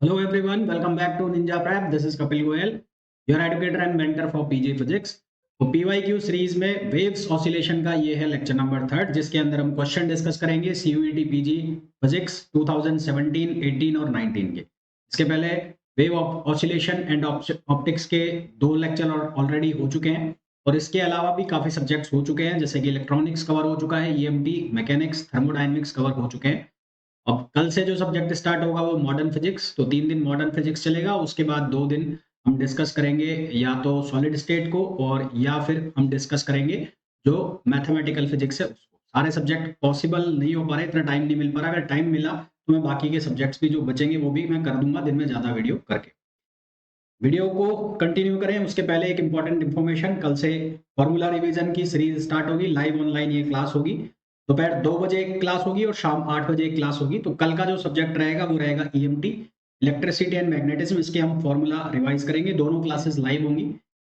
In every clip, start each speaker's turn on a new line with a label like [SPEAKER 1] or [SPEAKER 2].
[SPEAKER 1] Hello everyone, welcome back to Ninja Prep. This is Kapil Goyal, your educator and mentor for PG Physics. तो PYQ series में waves oscillation का ये है lecture number 3 जिसके अंदर हम क्वेश्चन डिस्कस करेंगे CUET PG फिजिक्स 2017, 18 और 19 के। इसके पहले वेव ऑसिलेशन एंड ऑप्टिक्स के 2 लेक्चर ऑलरेडी हो चुके हैं और इसके अलावा भी काफी सब्जेक्ट्स हो चुके हैं, जैसे कि इलेक्ट्रॉनिक्स कवर हो चुका है, EMT, मैकेनिक्स, थर्मोडायनेमिक्स कवर हो चुके हैं। अब कल से जो सब्जेक्ट स्टार्ट होगा वो मॉडर्न फिजिक्स, तो 3 दिन मॉडर्न फिजिक्स चलेगा। उसके बाद 2 दिन हम डिस्कस करेंगे या तो सॉलिड स्टेट को और या फिर हम डिस्कस करेंगे जो मैथमेटिकल फिजिक्स है उसको। सारे सब्जेक्ट पॉसिबल नहीं हो पा रहे, इतना टाइम नहीं मिल पा रहा। अगर टाइम मिला तो मैं बाकी के सब्जेक्ट्स भी जो बचेंगे वो भी मैं कर दूंगा दिन में ज़्यादा वीडियो करके। वीडियो को कंटिन्यू करें उसके पहले एक इंपॉर्टेंट इन्फॉर्मेशन, कल से फॉर्मूला रिवीजन की सीरीज स्टार्ट होगी, लाइव ऑनलाइन ये क्लास होगी। दोपहर 2 बजे एक क्लास होगी और शाम 8 बजे एक क्लास होगी। तो कल का जो सब्जेक्ट रहेगा वो रहेगा EMT, इलेक्ट्रिसिटी एंड मैग्नेटिज्म। इसके हम फॉर्मूला रिवाइज करेंगे। दोनों क्लासेस लाइव होंगी।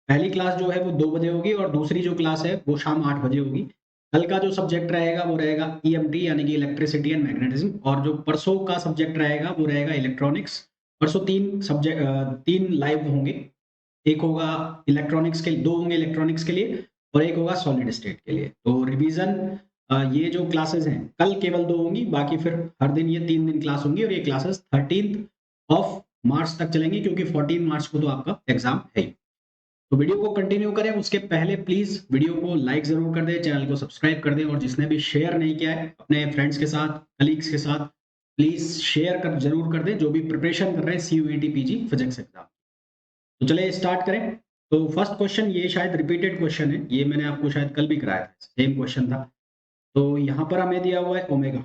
[SPEAKER 1] पहली क्लास जो है वो 2 बजे होगी और दूसरी जो क्लास है वो शाम 8 बजे होगी। कल का जो सब्जेक्ट रहेगा वो रहेगा EMT यानी कि इलेक्ट्रिसिटी एंड मैग्नेटिज्म, और जो परसों का सब्जेक्ट रहेगा वो रहेगा इलेक्ट्रॉनिक्स। परसों 3 लाइव होंगे। एक होगा इलेक्ट्रॉनिक्स के, 2 होंगे इलेक्ट्रॉनिक्स के लिए और एक होगा सॉलिड स्टेट के लिए। तो रिवीजन ये जो क्लासेस हैं कल केवल 2 होंगी, बाकी फिर हर दिन ये 3 दिन क्लास होंगी और ये क्लासेस 13 ऑफ मार्च तक चलेंगी क्योंकि 14 मार्च को तो आपका एग्जाम है ही। तो वीडियो को कंटिन्यू करें उसके पहले प्लीज वीडियो को लाइक जरूर कर दें, चैनल को सब्सक्राइब कर दें और जिसने भी शेयर नहीं किया है अपने फ्रेंड्स के साथ, कलीग्स के साथ, प्लीज शेयर कर जरूर कर दें जो भी प्रिपरेशन कर रहे हैं CUET PG फिजिक्स एग्जाम। तो चलिए स्टार्ट करें। तो फर्स्ट क्वेश्चन ये शायद रिपीटेड क्वेश्चन है, ये मैंने आपको शायद कल भी कराया था, सेम क्वेश्चन था। तो यहाँ पर हमें दिया हुआ है ओमेगा।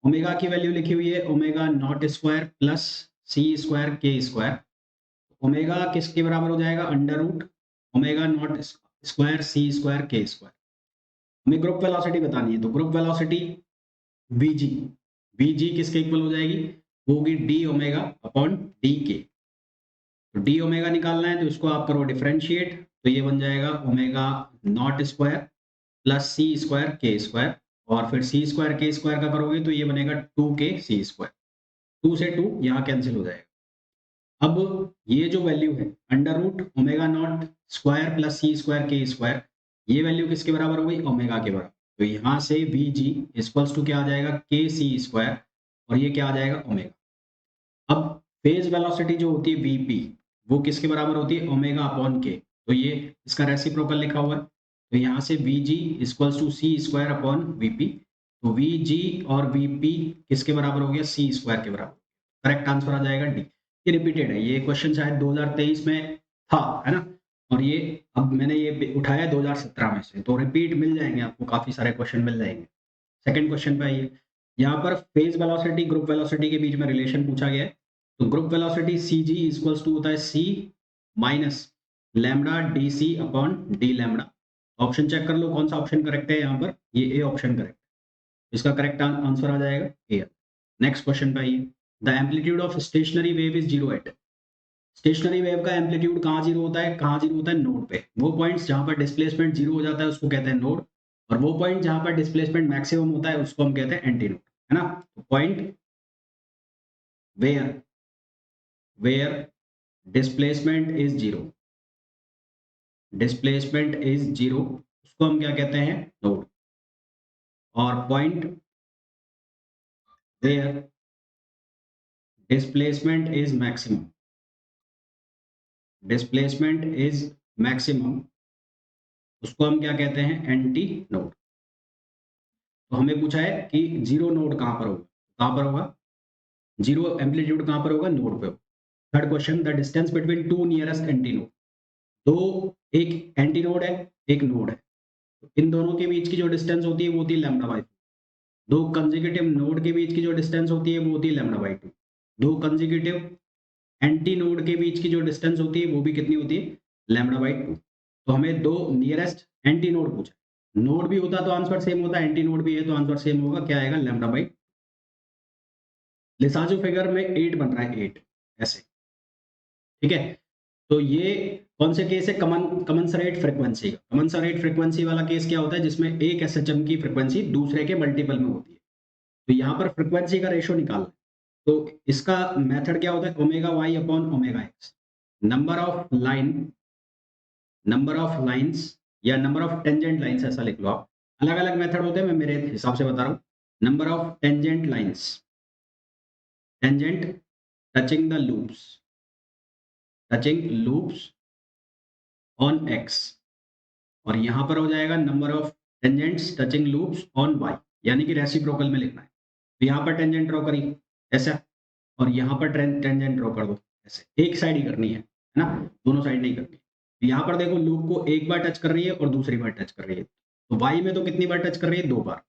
[SPEAKER 1] ओमेगा की वैल्यू लिखी हुई है omega not square plus C square K square. Omega किसके बराबर हो जाएगा? Under root omega not square C square K square. हमें ग्रुप वेलोसिटी बतानी है, तो ग्रुप वेलोसिटी VG, VG किसके इक्वल हो जाएगी? वो होगी डी ओमेगा अपॉन डी के। तो डी ओमेगा निकालना है तो इसको आप करो डिफरेंशिएट, तो ये बन जाएगा omega not square plus C square K square, और फिर सी स्क्वायर के स्क्वायर का करोगे तो ये बनेगा 2k सी स्क्वायर। 2 से 2 यहाँ कैंसिल हो जाएगा। अब ये जो वैल्यू है under root omega not square plus C square K square, ये वैल्यू किसके बराबर हो गई? ओमेगा के बराबर। तो यहाँ से VG इक्वल्स टू क्या आ जाएगा? के सी स्क्वायर, और ये क्या आ जाएगा? ओमेगा। अब फेज वेलोसिटी जो होती है VP, वो किसके बराबर होती है? ओमेगा अपॉन के। तो ये इसका रेसिप्रोकल लिखा हुआ है, तो यहाँ से VG equals to C square upon VP। तो VG और VP किसके बराबर हो गया? सी स्क्वायर के बराबर। करेक्ट आंसर आ जाएगा डी। ये रिपीटेड है, ये क्वेश्चन शायद 2023 में था, है ना? और ये अब मैंने ये उठाया 2017 में से, तो रिपीट मिल जाएंगे आपको, काफी सारे क्वेश्चन मिल जाएंगे। सेकंड क्वेश्चन पे आइए। यहाँ पर फेज वेलोसिटी ग्रुप वेलोसिटी के बीच में रिलेशन पूछा गया है। तो group velocity CG equals to होता है C minus lambda DC upon D lambda. Option check कर लो कौन सा ऑप्शन करेक्ट है। यहाँ पर ये ए ऑप्शन करेक्ट, इसका करेक्ट आंसर आ जाएगा ए। नेक्स्ट क्वेश्चन पे आइए। The amplitude of stationary wave is zero at. Stationary wave का एम्पलीट्यूड कहाँ जीरो होता है? कहाँ जीरो होता है? नोड पे। वो पॉइंट्स जहाँ पर डिस्प्लेसमेंट जीरो हो जाता है उसको कहते हैं नोड, और वो पॉइंट जहाँ पर डिस्प्लेसमेंट मैक्सिमम होता है उसको हम कहते हैं एंटी नोड, है ना? तो point where displacement is zero, displacement is zero, उसको हम क्या कहते हैं? नोड। और point where displacement is maximum, displacement is maximum, उसको हम क्या कहते हैं? Anti node. तो हमें पूछा है कि जीरो नोड कहाँ पर होगा? कहाँ पर होगा जीरो एम्पलीट्यूड? कहाँ पर होगा? नोड पे। Third question, the distance between two nearest anti node. दो, एक एंटी नोड है, एक नोड है, तो इन दोनों के बीच की जो डिस्टेंस होती है वो होती है लैम्डा बाई। दो कंसेक्यूटिव नोड के बीच की जो डिस्टेंस होती है वो होती है लैम्डा बाई 2। दो कंसेक्यूटिव एंटी नोड के बीच की जो डिस्टेंस होती है वो भी कितनी होती है? Lambda by 2। तो हमें दो नियरेस्ट एंटी नोड पूछा। नोड भी होता तो आंसर सेम होता, एंटी नोड भी है तो आंसर सेम होगा। क्या आएगा? Lambda by. लिसाजो फिगर में 8 बन रहा है, 8 ऐसे, ठीक है? तो ये कौन से केस है? कमनसरेट फ्रीक्वेंसी का। कमनसरेट फ्रीक्वेंसी वाला केस क्या होता है? जिसमें एक SHM की फ्रीक्वेंसी दूसरे के मल्टीपल में होती है। तो यहाँ पर फ्रीक्वेंसी का रेशो निकालना है। तो इसका मेथड क्या होता है, omega Y upon omega X. Number of lines या नंबर ऑफ टेंजेंट लाइंस ऐसा लिख लो आप। अलग अलग मेथड होते हैं, मैं मेरे हिसाब से बता रहा हूँ। Number of tangent lines, tangent touching the loops on X, और यहां पर हो जाएगा number of tangents touching loops on Y, यानी कि रेसिप्रोकल में लिखना है। तो यहाँ पर टेंजेंट ड्रॉ करी ऐसा, और यहाँ पर टेंजेंट ड्रॉ कर दो ऐसे, एक साइड ही करनी है ना, दोनों साइड नहीं करनी। तो यहाँ पर देखो लूप को एक बार टच कर रही है और दूसरी बार टच कर रही है। तो वाई में तो कितनी बार टच कर रही है, 2 बार।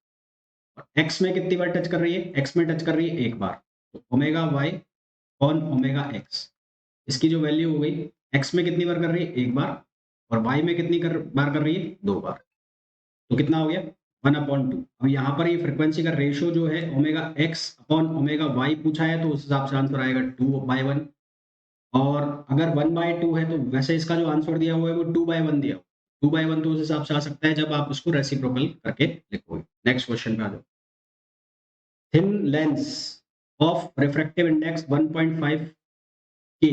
[SPEAKER 1] और एक्स में कितनी बार टच कर रही है, एक्स में टच कर रही है 1 बार। तो omega Y on omega X, इसकी जो वैल्यू हो गई, एक्स में कितनी बार कर रही है, 1 बार, और वाई में कितनी बार कर रही है, 2 बार। तो कितना हो गया, 1/2। अब यहाँ पर ये फ्रीक्वेंसी का रेशियो जो है omega X upon omega Y पूछा है, तो उस हिसाब से आंसर आएगा 2/1। और अगर 1/2 है तो वैसे इसका जो आंसर दिया हुआ है वो 2/1 दिया हुआ है। 2/1 तो उस हिसाब से आ सकता है जब आप उसको रेसिप्रोकल करके लिखोगे। नेक्स्ट क्वेश्चन पे आ जाओ। Thin lens of refractive index 1.5 के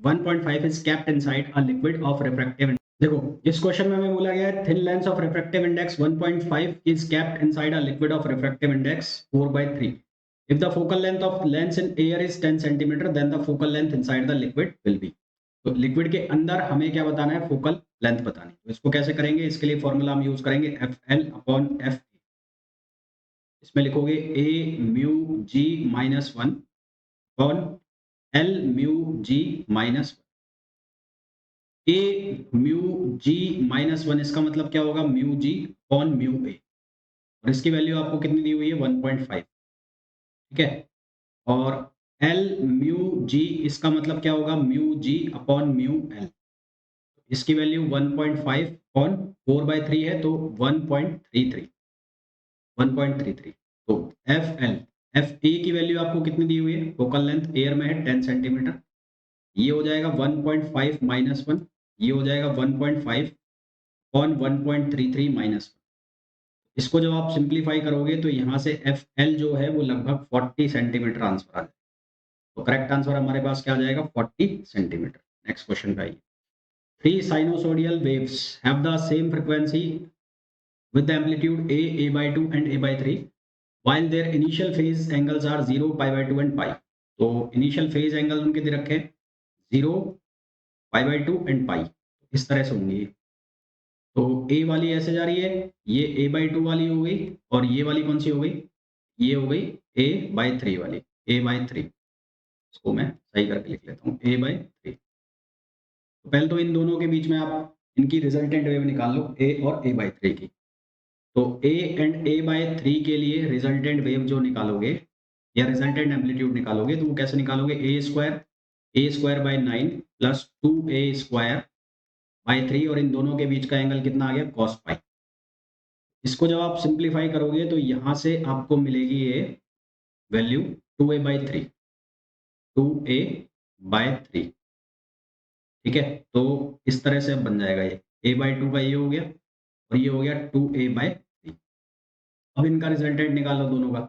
[SPEAKER 1] 1.5 is kept inside a liquid of refractive index। देखो इस क्वेश्चन में हमें बोला गया है thin lens of refractive index 1.5 is kept inside a liquid of refractive index 4/3। If the focal length of lens in air is 10 cm, then the focal length inside the liquid will be। तो liquid के अंदर हमें क्या बताना है, focal length बतानी है। तो इसको कैसे करेंगे, इसके लिए फॉर्मूला हम यूज करेंगे FL/F। इसमें लिखोगे A mu G minus 1 upon L mu G minus 1। A mu G minus 1, इसका मतलब क्या होगा, mu G upon mu A, और इसकी वैल्यू आपको कितनी दी हुई है, 1.5। ठीक है, और L म्यू G, इसका मतलब क्या होगा, mu G upon mu L, इसकी वैल्यू 1.5 अपॉन 4/3 है, तो 1.33। तो FA की वैल्यू आपको कितनी दी हुई है, फोकल लेंथ एयर में है 10 सेंटीमीटर, ये हो जाएगा 1.5 माइनस 1, ये हो जाएगा 1.5 अपॉन 1.33 माइनस 1। इसको जब आप सिंप्लीफाई करोगे तो यहाँ से FL जो है वो लगभग 40 सेंटीमीटर आंसर आ जाएगा। तो करेक्ट आंसर हमारे पास क्या आ जाएगा, 40 सेंटीमीटर। नेक्स्ट क्वेश्चन पे आइए। 3 sinusoidal waves have the same frequency with the amplitude A/2 and A/3 while their initial phase angles are 0, π/2 and pi। तो इनिशियल फेज एंगल उनके दे रखे हैं 0, π/2 एंड पाई, इस तरह से होंगी। तो ए वाली ऐसे जा रही है, ये A/2 वाली हो गई, और ये वाली कौन सी हो गई, ये हो गई A/3 वाली, A/3। इसको मैं सही करके लिख लेता हूँ, A/3। तो पहले तो इन दोनों के बीच में आप इनकी रिजल्टेंट वेव निकाल लो, A और A/3 की। तो A एंड A/3 के लिए रिजल्टेंट वेव जो निकालोगे या रिजल्टेंट एम्पलीट्यूड निकालोगे, तो वो कैसे निकालोगे, A² bye 9 plus 2A² bye 3, और इन दोनों के बीच का एंगल कितना आ गया, cos पाई। इसको जब आप सिंप्लीफाई करोगे तो यहाँ से आपको मिलेगी ये वैल्यू 2A/3, 2A/3। ठीक है, तो इस तरह से अब बन जाएगा ये A/2 का ये हो गया, और ये हो गया 2A/3। अब इनका रिजल्टेंट निकालो दोनों का,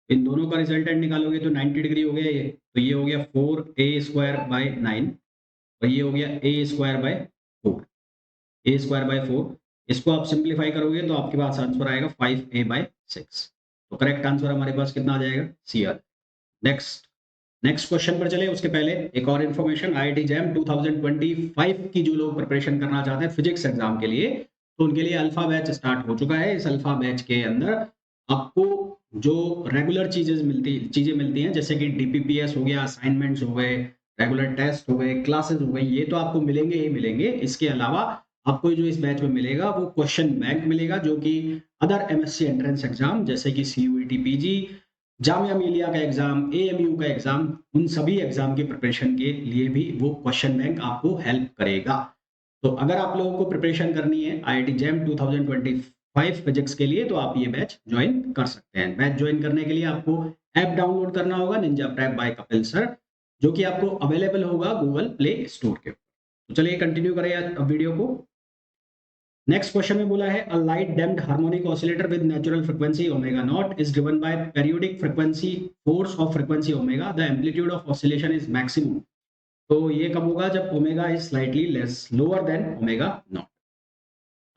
[SPEAKER 1] इन दोनों का रिजल्टेंट निकालोगे तो 90 डिग्री हो गया ये, तो ये हो गया 4A² बाय 9, और ये हो गया A²/4, A²/4। इसको आप सिंप्लीफाई करोगे तो आपके पास आंसर आएगा 5A/6। तो करेक्ट आंसर हमारे पास कितना आ जाएगा, CR। नेक्स्ट क्वेश्चन पर चले उसके पहले एक और इन्फॉर्मेशन, IIT जैम 2025 की जो लोग प्रिपरेशन करना चाहते हैं फिजिक्स एग्जाम के लिए, तो उनके लिए अल्फा बैच स्टार्ट हो चुका है। इस अल्फा बैच के अंदर आपको जो रेगुलर चीजें मिलती हैं, जैसे कि DPPS हो गया, असाइनमेंट्स हो गए, रेगुलर टेस्ट हो गए, क्लासेस हो गई, ये तो आपको मिलेंगे ही मिलेंगे। इसके अलावा आपको जो इस बैच में मिलेगा वो क्वेश्चन बैंक मिलेगा, जो कि अदर MSc एंट्रेंस एग्जाम जैसे कि CUET PG, जामिया मिलिया का एग्जाम, AMU का एग्जाम, उन सभी एग्जाम की प्रिपरेशन के लिए भी वो क्वेश्चन बैंक आपको हेल्प करेगा। तो अगर आप लोगों को प्रिपरेशन करनी है IIT जैम 2025 फिजिक्स के लिए, तो आप ये बैच ज्वाइन कर सकते हैं। बैच ज्वाइन करने के लिए आपको ऐप डाउनलोड करना होगा, Ninja Prep by Kapil sir, जो कि आपको अवेलेबल होगा गूगल प्ले स्टोर के। तो चलिए कंटिन्यू करें वीडियो को। नेक्स्ट क्वेश्चन में बोला है a light damped harmonic oscillator with natural frequency omega naught is driven by periodic frequency force of frequency omega the amplitude of oscillation is maximum. तो ये कब होगा जब omega is slightly less lower than omega naught.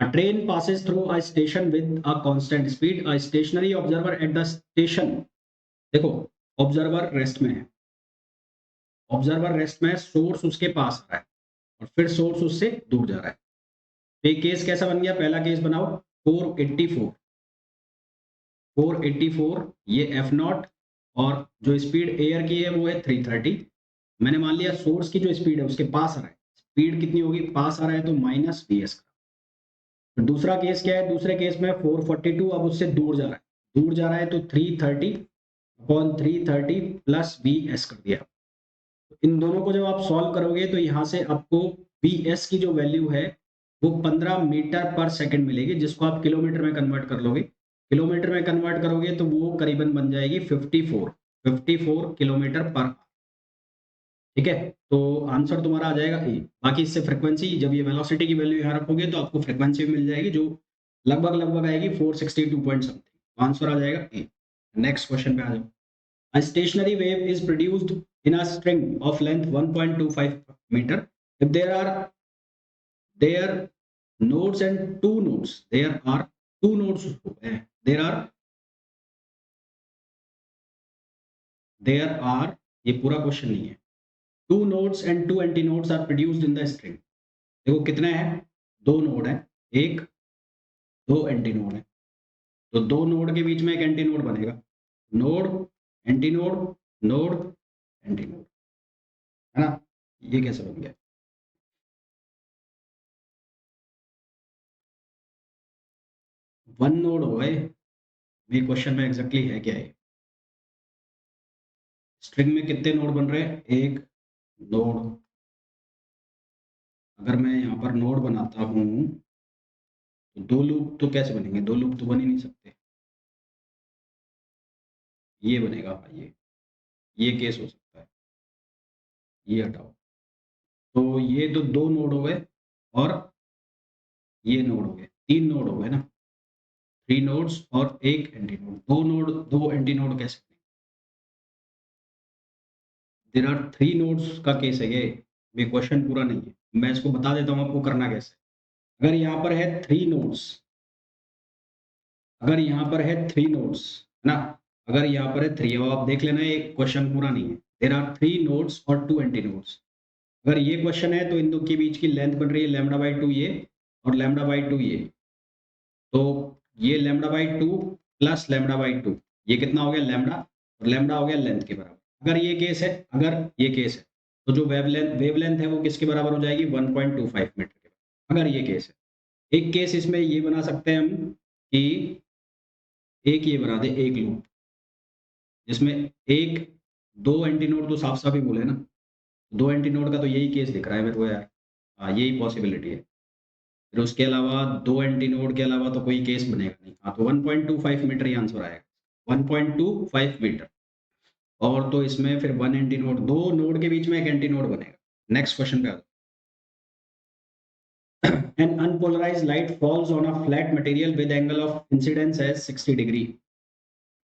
[SPEAKER 1] A train passes through a station with a constant speed. A stationary observer at the station, देखो observer rest में है, observer rest में है, सोर्स उसके पास आ रहा है और फिर सोर्स उससे दूर जा रहा है। तो ये केस कैसा बन गया, पहला केस बनाओ 484, 484 ये एफ नॉट और जो स्पीड एयर की है वो है 330। मैंने मान लिया सोर्स की जो स्पीड है उसके पास आ रहा है, स्पीड कितनी होगी, पास आ रहा है तो माइनस वी एस। दूसरा केस क्या है, दूसरे केस में 442 अब उससे दूर जा रहा है, दूर जा रहा है तो 330 अपॉन 330 प्लस वी एस कर दिया। तो इन दोनों को जब आप सॉल्व करोगे तो यहाँ से आपको वी एस की जो वैल्यू है वो 15 मीटर पर सेकंड मिलेगी, जिसको आप किलोमीटर में कन्वर्ट कर लोगे, किलोमीटर में कन्वर्ट करोगे तो वो करीबन बन जाएगी 54 किलोमीटर पर। ठीक है, तो आंसर तुम्हारा आ जाएगा ए। बाकी इससे फ्रीक्वेंसी, जब ये वेलोसिटी की वैल्यू यहाँ रखोगे तो आपको फ्रीक्वेंसी मिल जाएगी जो लगभग लगभग आएगी 462 पॉइंट समथिंग। आंसर आ जाएगा ए। नेक्स्ट क्वेश्चन पे आ जाओ। A stationary wave is produced in a string of length 1.25 meter. If there nodes and two nodes, there are two nodes. There are ये पूरा क्वेश्चन नहीं है। Two nodes and two antinodes are produced in the string. देखो कितने हैं, दो node है, एक दो एंटीनोड है, तो दो नोड के बीच में एक एंटीनोड बनेगा, नोड एंटीनोड नोड एंटीनोड, है ना। ये कैसे बन गया, वन नोड हो गए। ये क्वेश्चन में एग्जैक्टली है क्या है, स्ट्रिंग में कितने नोड बन रहे हैं, एक नोड। अगर मैं यहाँ पर नोड बनाता हूँ तो दो लूप तो कैसे बनेंगे, दो लूप तो बन ही नहीं सकते, ये बनेगा भाई, ये केस हो सकता है, ये हटाओ। तो ये तो दो नोड हो गए और ये नोड हो गए, तीन नोड हो गए ना, थ्री नोड्स और एक एंटी नोड, दो नोड दो एंटी नोड कैसे, देयर आर थ्री नोड्स का केस है ये क्वेश्चन पूरा नहीं है, मैं इसको बता देता हूँ आपको करना कैसे। अगर यहाँ पर है थ्री नोड्स, अगर यहाँ पर है थ्री नोड्स, है ना, अगर यहाँ पर है थ्री, अब आप देख लेना ये क्वेश्चन पूरा नहीं है, देयर आर थ्री नोड्स और टू एंटी नोड्स। अगर ये क्वेश्चन है तो इन दो के बीच की लेंथ बन रही है लैम्डा बाई टू ये और लैम्डा बाई टू ये, तो ये lambda by two plus lambda by two, ये कितना हो गया लैम्डा, और लैम्डा हो गया लेंथ के बराबर। अगर ये केस है, अगर ये केस है तो जो वेवलेंथ है वो किसके बराबर हो जाएगी, 1.25 मीटर के बराबर। अगर ये केस है, एक केस इसमें ये बना सकते हैं हम कि एक ये बना दे, एक लूप जिसमें एक दो एंटीनोड, तो साफ साफ ही बोले ना, दो एंटीनोड का तो यही केस दिख रहा है मेरे को यार, हाँ यही पॉसिबिलिटी है। फिर उसके अलावा दो एंटीनोड के अलावा तो कोई केस बनेगा नहीं, हाँ तो 1.25 मीटर ही आंसर आएगा, 1.25 मीटर। और तो इसमें फिर वन एंटीनोड, दो नोड के बीच में एक एंटीनोड बनेगा। नेक्स्ट क्वेश्चन पे आ जाओ। An unpolarized light falls on a flat material with angle of incidence as 60 degree,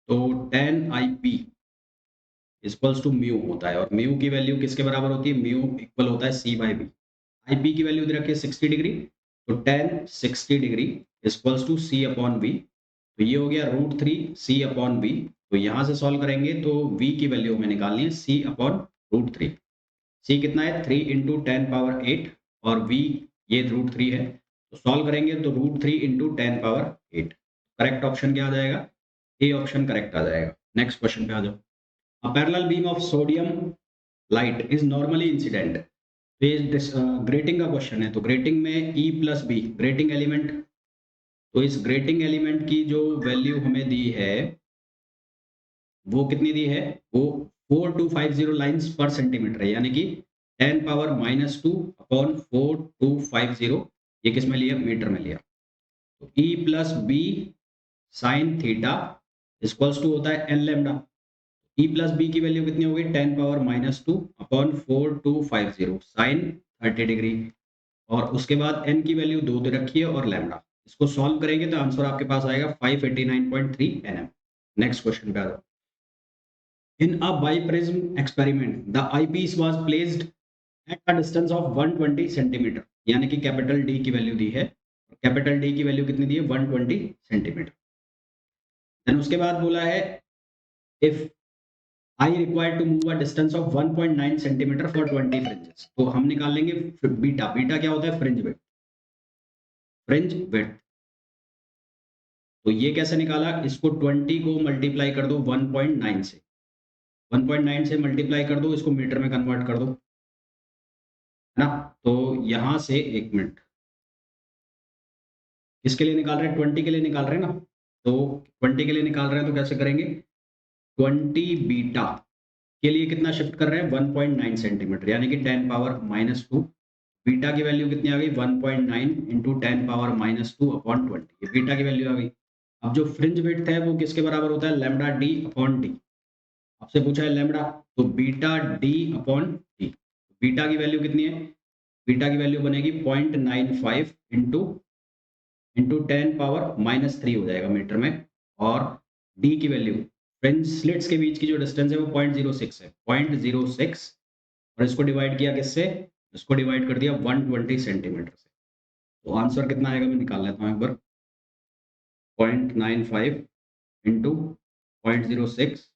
[SPEAKER 1] तो tan IP equals to mu होता है, और म्यू की वैल्यू किसके बराबर होती है, म्यू इक्वल होता है C बाई बी। IP की वैल्यू दे रखी है 60 डिग्री, तो tan 60 degree equals to C upon V, तो ये हो गया √3 C अपॉन V। तो यहाँ से सॉल्व करेंगे तो V की वैल्यू हमें निकालनी है C अपॉन √3। C कितना है, 3 इंटू 10 पावर 8 और V ये √3 है, तो सॉल्व करेंगे तो √3 इंटू 10 पावर 8। करेक्ट ऑप्शन क्या आ जाएगा, ए ऑप्शन करेक्ट आ जाएगा। नेक्स्ट क्वेश्चन पे आ जाओ। A parallel beam of sodium light is normally incident, grating का क्वेश्चन है, तो ग्रेटिंग में E plus B grating element, तो इस ग्रेटिंग एलिमेंट की जो वैल्यू हमें दी है वो कितनी दी है, वो 4250 लाइन्स पर सेंटीमीटर है, यानी कि 10 पावर -2 अपॉन 4250, ये किस में लिया, मीटर में लिया। तो E plus B sine theta equals to होता है N lambda. E plus B की वैल्यू कितनी होगी, 10 पावर -2 अपॉन 4250 साइन 30 डिग्री, और उसके बाद n की वैल्यू 2 दे रखी है और लैम्डा। इसको सॉल्व करेंगे तो आंसर आपके पास आएगा 589.3 nm। नेक्स्ट क्वेश्चन पे आ जाओ। In a biprism experiment, the eyepiece was placed at a distance of 120 centimetre, यानी कि कैपिटल D की वैल्यू दी है। कैपिटल D की वैल्यू कितनी दी है? 120 सेंटीमीटर। देन उसके बाद बोला है if I required to move a distance of 1.9 centimetre for 20 fringes, तो हम निकाल लेंगे बीटा। बीटा क्या होता है? Fringe width. फ्रिंज विड्थ, तो ये कैसे निकाला? इसको 20 को मल्टीप्लाई कर दो 1.9 से, 1.9 से मल्टीप्लाई कर दो, इसको मीटर में कन्वर्ट कर दो, है ना? तो यहां से एक मिनट, किसके लिए निकाल रहे हैं? 20 के लिए निकाल रहे हैं ना, तो 20 के लिए निकाल रहे हैं तो कैसे करेंगे? 20 बीटा के लिए कितना शिफ्ट कर रहे हैं? 1.9 सेंटीमीटर, यानी कि 10 पावर -2। बीटा की वैल्यू कितनी आ गई? 1.9 इंटू 10 पावर -2 अपॉन 20, ये बीटा की वैल्यू आ गई। अब जो फ्रिंज विड्थ है वो किसके बराबर होता है? Lambda D upon D. आपसे पूछा है लैम्डा, तो beta D upon D. Beta की वैल्यू कितनी है? बीटा की वैल्यू बनेगी 0.95 इंटू 10 पावर -3 हो जाएगा मीटर में। और डी की वैल्यू, फ्रिंज स्लिट्स के बीच की जो डिस्टेंस है वो 0.06 है, 0.06। और इसको डिवाइड किया किससे? इसको डिवाइड कर दिया 120 सेंटीमीटर से। तो आंसर कितना आएगा? मैं निकाल लेता हूँ एक बार। 0.95 इंटू 0.06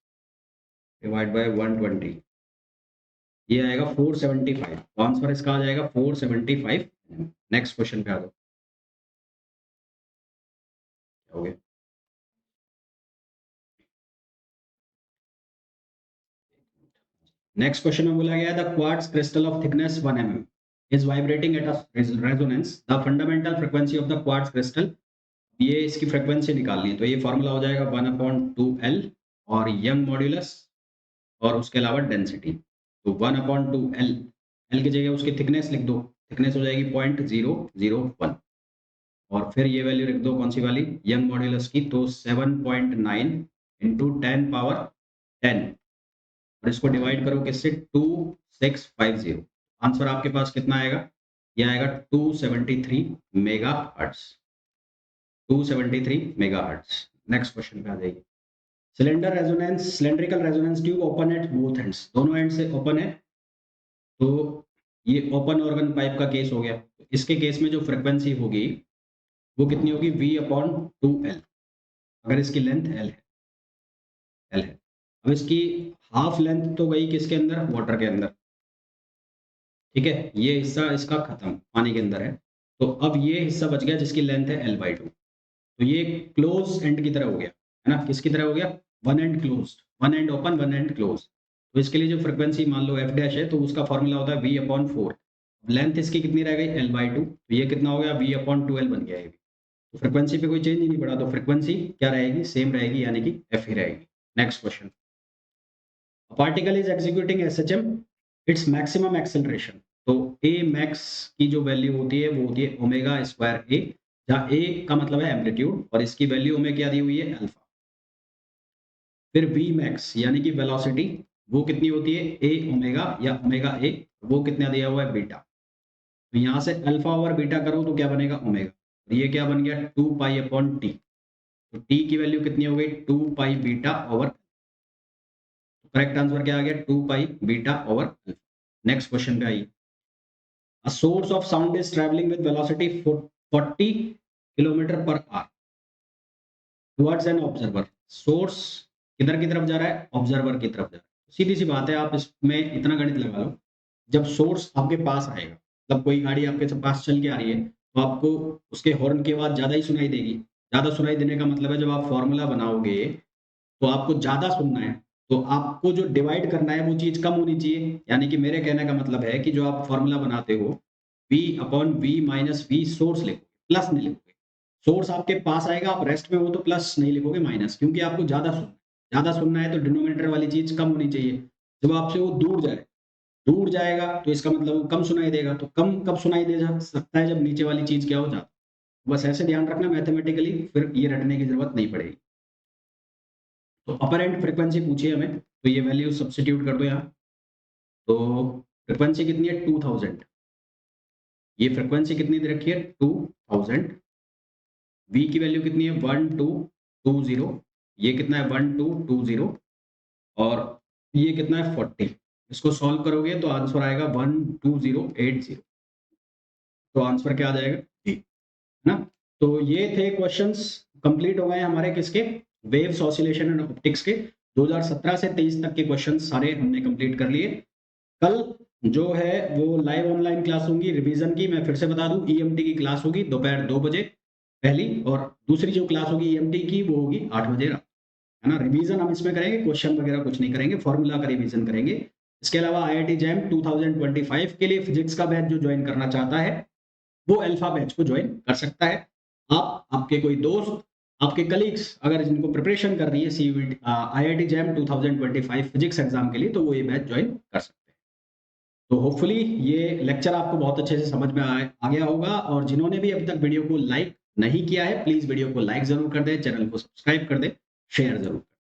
[SPEAKER 1] डिवाइड बाय 120, ये आएगा 475। तो आंसर इसका आ जाएगा 475। नेक्स्ट क्वेश्चन पे आ जाओ। हो गया। नेक्स्ट क्वेश्चन में बोला गया है the quartz crystal of thickness 1 mm is vibrating at a resonance, the fundamental frequency of the quartz crystal. ये इसकी फ्रीक्वेंसी निकालनी है, तो ये फॉर्मूला हो जाएगा 1/2L और यंग मॉड्यूलस और उसके अलावा डेंसिटी। तो 1/2L, L की जगह उसकी थिकनेस लिख दो, थिकनेस हो जाएगी 0.001। और फिर ये वैल्यू लिख दो कौन सी वाली? यंग मॉड्यूलस की, तो 7.9 इंटू 10 पावर 10, और इसको डिवाइड करो किससे? 2650। आंसर आपके पास कितना आएगा? ये आएगा 273 mega hertz. 273 mega hertz. Next question पे आ जाइए। Cylinder resonance, cylindrical resonance tube open at both ends, दोनों एंड से ओपन है, तो ये ओपन ऑर्गन पाइप का केस हो गया। इसके केस में जो फ्रीक्वेंसी होगी वो कितनी होगी? V/2L, अगर इसकी लेंथ L है। अब इसकी हाफ लेंथ तो गई किसके अंदर? वाटर के अंदर, ठीक है? ये हिस्सा इसका खत्म, पानी के अंदर है। तो अब ये हिस्सा बच गया जिसकी लेंथ है L/2। तो ये क्लोज एंड की तरह हो गया, है ना? किसकी तरह हो गया? One and closed, one and open one and close. तो इसके लिए जो फ्रीक्वेंसी मान लो f डैश है, तो उसका फॉर्मूला होता है V/4। लेंथ इसकी कितनी रह गई? L/2, तो ये कितना हो गया? V/2L बन गया ये भी। तो फ्रीक्वेंसी पे कोई चेंज ही नहीं पड़ा, तो फ्रीक्वेंसी क्या रहेगी? सेम रहेगी, यानी कि f ही रहेगी। Next question. A particle is executing SHM, its maximum acceleration। तो a max की जो वैल्यू होती है वो होती है ओमेगा स्क्वायर a, जहाँ a का मतलब है एम्पलीट्यूड और इसकी वैल्यू में क्या दी हुई है? अल्फा। फिर v max यानी कि वेलोसिटी, वो कितनी होती है? a ओमेगा या ओमेगा a, वो कितना दिया हुआ है? बीटा। तो यहाँ से अल्फा ओवर बीटा करो तो क्या बनेगा? ओमेगा। और ये क्या बन गया? 2 पाई अपॉन टी। तो t की वैल्यू कितनी हो गई? 2 pi beta over. Correct answer क्या आ गया? 2 pi beta over alpha. Next question पे आइए। A source of sound is traveling with velocity 40 kilometre per hour towards an observer। Source किधर की तरफ जा रहा है? ऑब्जर्वर की तरफ जा रहा है। सीधी सी बात है, आप इसमें इतना गणित लगा लो। जब सोर्स आपके पास आएगा, मतलब कोई गाड़ी आपके पास चल के आ रही है, तो आपको उसके हॉर्न की आवाज ज्यादा ही सुनाई देगी। ज्यादा सुनाई देने का मतलब है जब आप फॉर्मूला बनाओगे तो आपको ज़्यादा सुनना है, तो आपको जो डिवाइड करना है वो चीज़ कम होनी चाहिए। यानी कि मेरे कहने का मतलब है कि जो आप फॉर्मूला बनाते हो V/V - सोर्स लिखो, प्लस नहीं लिखोगे। सोर्स आपके पास आएगा, आप रेस्ट में हो तो प्लस नहीं लिखोगे, माइनस, क्योंकि आपको ज़्यादा सुनना है तो डिनोमिनेटर वाली चीज़ कम होनी चाहिए। जब आपसे वो दूर जाएगा तो इसका मतलब वो कम सुनाई देगा। तो कम कब सुनाई दे जा सकता है? जब नीचे वाली चीज़ क्या हो जाती है। बस ऐसे ध्यान रखना मैथमेटिकली, फिर ये रटने की ज़रूरत नहीं पड़ेगी। तो अपर एंड फ्रीक्वेंसी पूछी है हमें, तो ये वैल्यू सब्स्टिट्यूट कर दो यहाँ। तो फ्रीक्वेंसी कितनी है? 2000। ये फ्रिक्वेंसी कितनी दे रखी है 2000, v की वैल्यू कितनी है 1220, ये कितना है 1220 और ये कितना है 40। इसको सॉल्व करोगे तो आंसर आएगा 12080। तो आंसर क्या आ जाएगा जी, है ना। तो ये थे क्वेश्चंस, कंप्लीट हो गए हमारे किसके, वेव्स ऑसिलेशन एंड ऑप्टिक्स के। 2017 से 23 तक के क्वेश्चंस सारे हमने कंप्लीट कर लिए। कल जो है वो लाइव ऑनलाइन क्लास होंगी रिवीजन की। मैं फिर से बता दूं, ईएमटी की क्लास होगी दोपहर 2 बजे पहली, और दूसरी जो क्लास होगी ईएमटी की वो होगी 8 बजे रात, है ना। रिवीजन हम इसमें करेंगे, क्वेश्चन वगैरह कुछ नहीं करेंगे, फॉर्मूला का रिवीजन करेंगे। इसके अलावा आईआईटी जैम 2025 के लिए फिजिक्स का बैच जो ज्वाइन करना चाहता है वो अल्फा बैच को ज्वाइन कर सकता है। आप, आपके कोई दोस्त, आपके कलीग्स अगर जिनको प्रिपरेशन कर रही है CUET IIT jam 2025 physics exam के लिए, तो वो ये बैच ज्वाइन कर सकते हैं। तो होपफुली ये लेक्चर आपको बहुत अच्छे से समझ में आ गया होगा। और जिन्होंने भी अभी तक वीडियो को लाइक नहीं किया है, प्लीज वीडियो को लाइक जरूर कर दें, चैनल को सब्सक्राइब कर दें, शेयर जरूर करें।